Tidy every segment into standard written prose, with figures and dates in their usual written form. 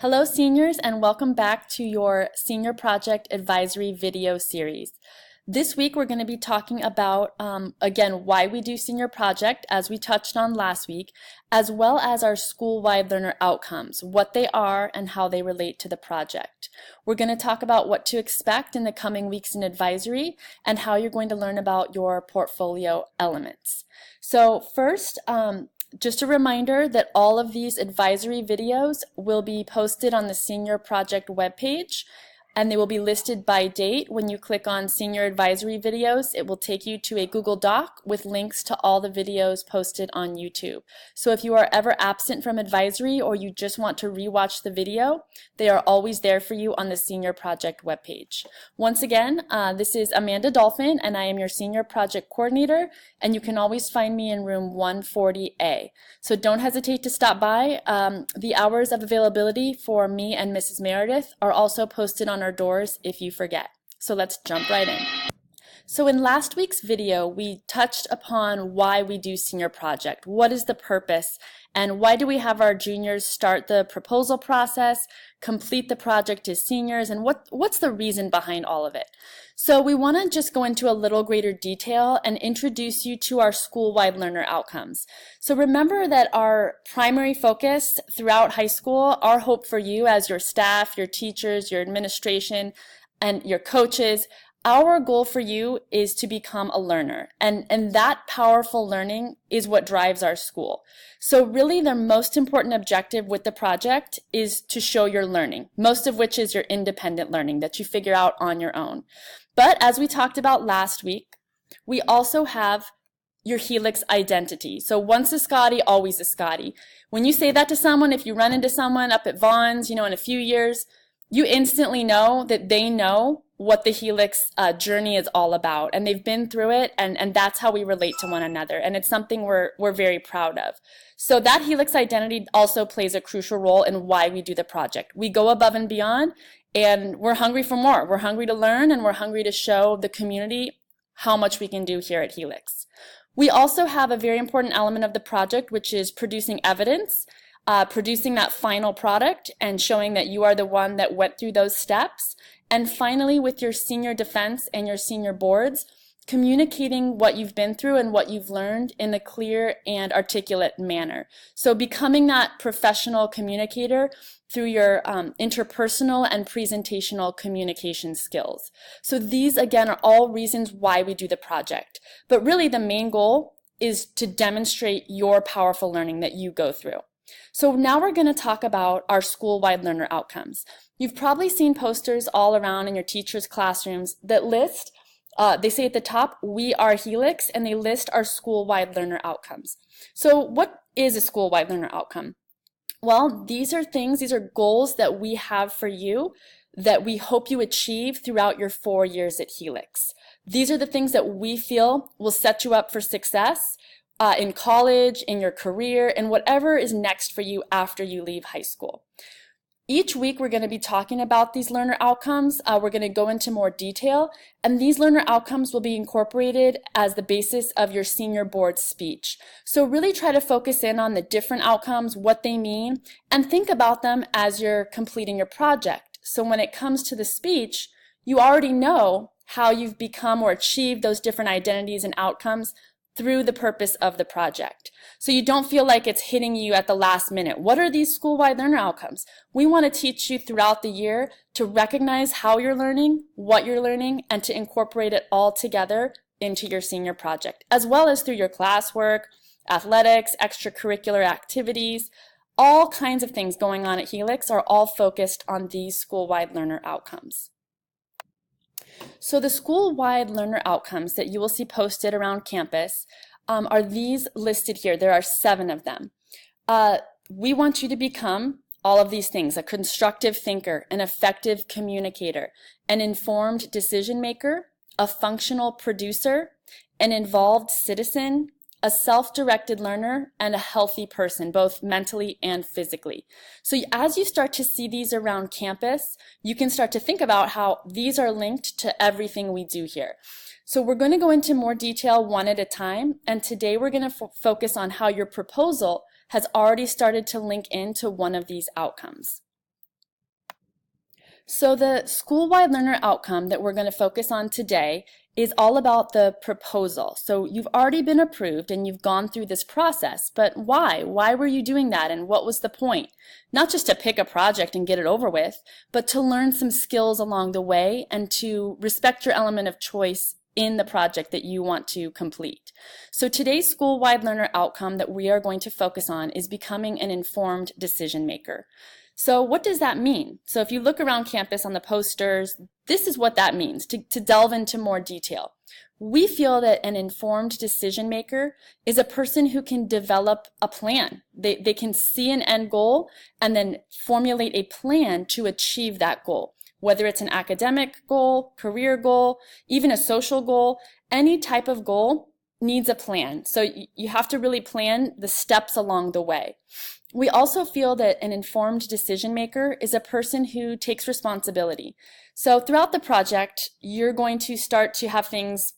Hello seniors, and welcome back to your Senior Project Advisory video series. This week we're going to be talking about, again, why we do Senior Project, as we touched on last week, as well as our school-wide learner outcomes, what they are and how they relate to the project. We're going to talk about what to expect in the coming weeks in advisory and how you're going to learn about your portfolio elements. So first, just a reminder that all of these advisory videos will be posted on the Senior Project webpage, and they will be listed by date. When you click on Senior Advisory Videos, it will take you to a Google Doc with links to all the videos posted on YouTube. So if you are ever absent from advisory or you just want to rewatch the video, they are always there for you on the Senior Project webpage. Once again, this is Amanda Dolphin, and I am your Senior Project Coordinator, and you can always find me in room 140A. So don't hesitate to stop by. The hours of availability for me and Mrs. Meredith are also posted on our doors if you forget. So let's jump right in. So in last week's video, we touched upon why we do Senior Project. What is the purpose, and why do we have our juniors start the proposal process, complete the project as seniors, and what's the reason behind all of it? So we want to just go into a little greater detail and introduce you to our school-wide learner outcomes. So remember that our primary focus throughout high school, our hope for you as your staff, your teachers, your administration, and your coaches, our goal for you is to become a learner, and that powerful learning is what drives our school. So really the most important objective with the project is to show your learning, most of which is your independent learning that you figure out on your own. But as we talked about last week, we also have your Helix identity. So once a Scotty, always a Scotty. When you say that to someone, if you run into someone up at Vaughn's, in a few years, you instantly know that they know what the Helix journey is all about, and they've been through it, and that's how we relate to one another, and it's something we're very proud of. So that Helix identity also plays a crucial role in why we do the project. We go above and beyond, and we're hungry for more. We're hungry to learn, and we're hungry to show the community how much we can do here at Helix. We also have a very important element of the project, which is producing evidence, producing that final product and showing that you are the one that went through those steps. And finally, with your senior defense and your senior boards, communicating what you've been through and what you've learned in a clear and articulate manner. So becoming that professional communicator through your interpersonal and presentational communication skills. So these, again, are all reasons why we do the project. But really the main goal is to demonstrate your powerful learning that you go through. So now we're going to talk about our school-wide learner outcomes. You've probably seen posters all around in your teachers' classrooms that list, they say at the top, "We are Helix," and they list our school-wide learner outcomes. So what is a school-wide learner outcome? Well, these are goals that we have for you that we hope you achieve throughout your 4 years at Helix. These are the things that we feel will set you up for success in college, in your career, and whatever is next for you after you leave high school. Each week we're going to be talking about these learner outcomes. We're going to go into more detail, and these learner outcomes will be incorporated as the basis of your senior board speech. So really try to focus in on the different outcomes, what they mean, and think about them as you're completing your project. So when it comes to the speech, you already know how you've become or achieved those different identities and outcomes through the purpose of the project. So you don't feel like it's hitting you at the last minute. What are these school-wide learner outcomes? We want to teach you throughout the year to recognize how you're learning, what you're learning, and to incorporate it all together into your senior project, as well as through your classwork, athletics, extracurricular activities. All kinds of things going on at Helix are all focused on these school-wide learner outcomes. So the school-wide learner outcomes that you will see posted around campus are these listed here. There are 7 of them. We want you to become all of these things: a constructive thinker, an effective communicator, an informed decision maker, a functional producer, an involved citizen, a self-directed learner, and a healthy person, both mentally and physically. So as you start to see these around campus, you can start to think about how these are linked to everything we do here. So we're going to go into more detail one at a time, and today we're going to focus on how your proposal has already started to link into one of these outcomes. So the school-wide learner outcome that we're going to focus on today is all about the proposal. So you've already been approved and you've gone through this process, but why? Why were you doing that and what was the point? Not just to pick a project and get it over with, but to learn some skills along the way and to respect your element of choice in the project that you want to complete. So today's school-wide learner outcome that we are going to focus on is becoming an informed decision maker. So what does that mean? So if you look around campus on the posters, this is what that means, to delve into more detail. We feel that an informed decision maker is a person who can develop a plan. They can see an end goal and then formulate a plan to achieve that goal. Whether it's an academic goal, career goal, even a social goal, any type of goal needs a plan. So you have to really plan the steps along the way. We also feel that an informed decision maker is a person who takes responsibility. So throughout the project, you're going to start to have things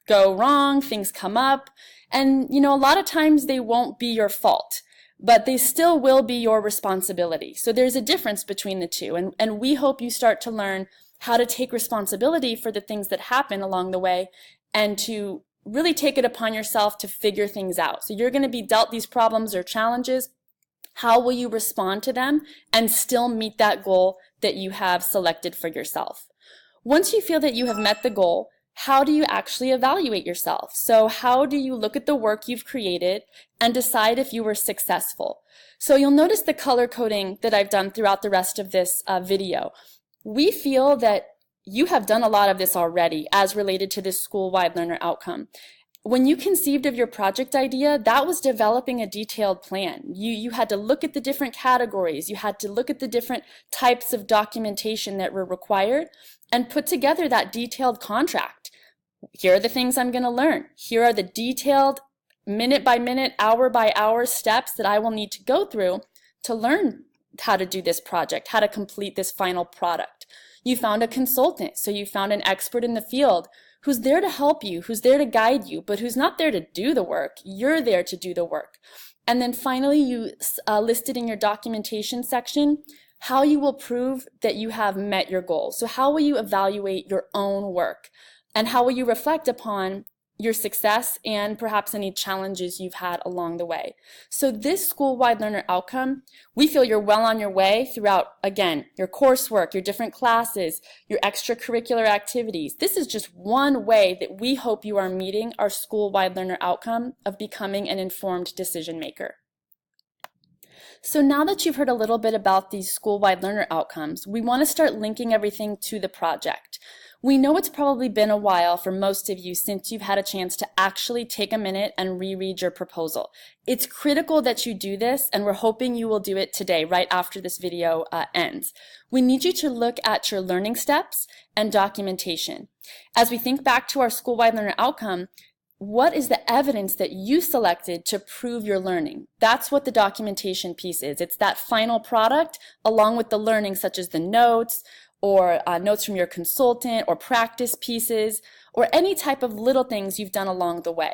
go wrong, things come up, and a lot of times they won't be your fault, but they still will be your responsibility. So there's a difference between the two, and we hope you start to learn how to take responsibility for the things that happen along the way and to really take it upon yourself to figure things out. So you're going to be dealt these problems or challenges. How will you respond to them and still meet that goal that you have selected for yourself? Once you feel that you have met the goal, how do you actually evaluate yourself? So how do you look at the work you've created and decide if you were successful? So you'll notice the color coding that I've done throughout the rest of this video. We feel that you have done a lot of this already as related to this school-wide learner outcome. When you conceived of your project idea, that was developing a detailed plan. You had to look at the different categories, you had to look at the different types of documentation that were required and put together that detailed contract. Here are the things I'm going to learn. Here are the detailed minute by minute, hour by hour steps that I will need to go through to learn how to do this project, how to complete this final product. You found a consultant, so you found an expert in the field who's there to help you, who's there to guide you, but who's not there to do the work. You're there to do the work. And then finally, you listed in your documentation section how you will prove that you have met your goals. So how will you evaluate your own work? And how will you reflect upon your success and perhaps any challenges you've had along the way? So this school-wide learner outcome, we feel you're well on your way throughout, again, your coursework, your different classes, your extracurricular activities. This is just one way that we hope you are meeting our school-wide learner outcome of becoming an informed decision maker. So now that you've heard a little bit about these school-wide learner outcomes, we want to start linking everything to the project. We know it's probably been a while for most of you since you've had a chance to actually take a minute and reread your proposal. It's critical that you do this, and we're hoping you will do it today, right after this video ends. We need you to look at your learning steps and documentation. As we think back to our school-wide learner outcome, what is the evidence that you selected to prove your learning? That's what the documentation piece is. It's that final product along with the learning, such as the notes, or notes from your consultant, or practice pieces, or any type of little things you've done along the way.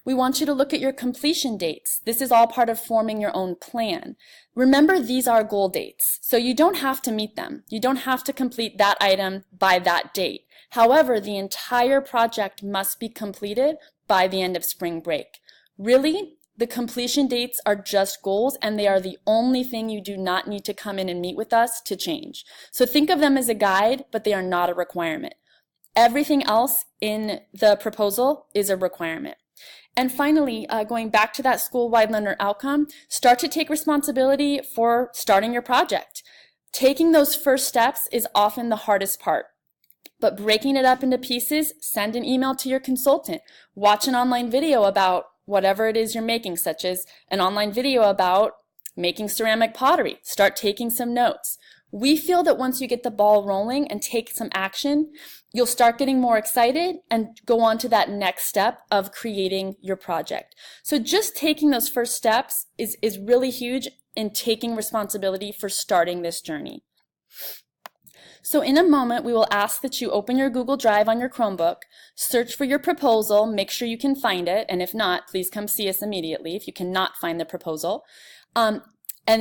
We want you to look at your completion dates. This is all part of forming your own plan. Remember, these are goal dates, so you don't have to meet them. You don't have to complete that item by that date. However, the entire project must be completed by the end of spring break. Really, the completion dates are just goals, and they are the only thing you do not need to come in and meet with us to change. So think of them as a guide, but they are not a requirement. Everything else in the proposal is a requirement. And finally, going back to that school-wide learner outcome, start to take responsibility for starting your project. Taking those first steps is often the hardest part. But breaking it up into pieces, send an email to your consultant, watch an online video about whatever it is you're making, such as an online video about making ceramic pottery. Start taking some notes. We feel that once you get the ball rolling and take some action, you'll start getting more excited and go on to that next step of creating your project. So just taking those first steps is really huge in taking responsibility for starting this journey. So in a moment, we will ask that you open your Google Drive on your Chromebook, search for your proposal, make sure you can find it, and if not, please come see us immediately if you cannot find the proposal. And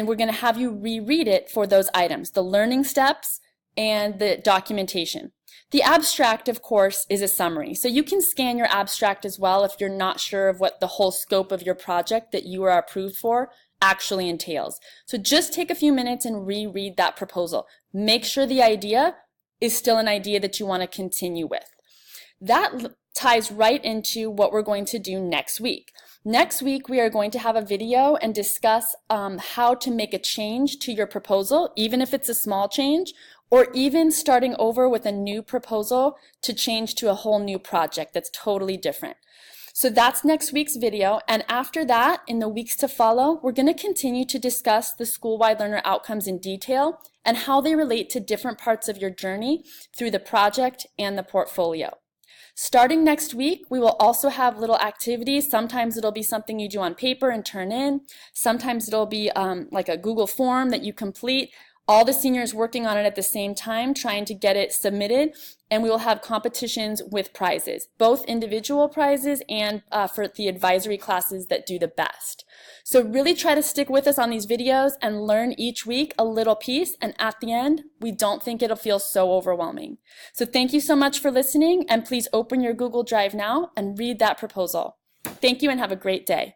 we're going to have you reread it for those items, the learning steps, and the documentation. The abstract, of course, is a summary. So you can scan your abstract as well if you're not sure of what the whole scope of your project that you are approved for actually entails. So just take a few minutes and reread that proposal. Make sure the idea is still an idea that you want to continue with. That ties right into what we're going to do next week. Next week, we are going to have a video and discuss how to make a change to your proposal, even if it's a small change, or even starting over with a new proposal to change to a whole new project that's totally different. So that's next week's video, and after that, in the weeks to follow, we're going to continue to discuss the school-wide learner outcomes in detail and how they relate to different parts of your journey through the project and the portfolio. Starting next week, we will also have little activities. Sometimes it'll be something you do on paper and turn in. Sometimes it'll be like a Google form that you complete. All the seniors working on it at the same time, trying to get it submitted, and we will have competitions with prizes, both individual prizes and for the advisory classes that do the best. So really try to stick with us on these videos and learn each week a little piece, and at the end, we don't think it'll feel so overwhelming. So thank you so much for listening, and please open your Google Drive now and read that proposal. Thank you and have a great day.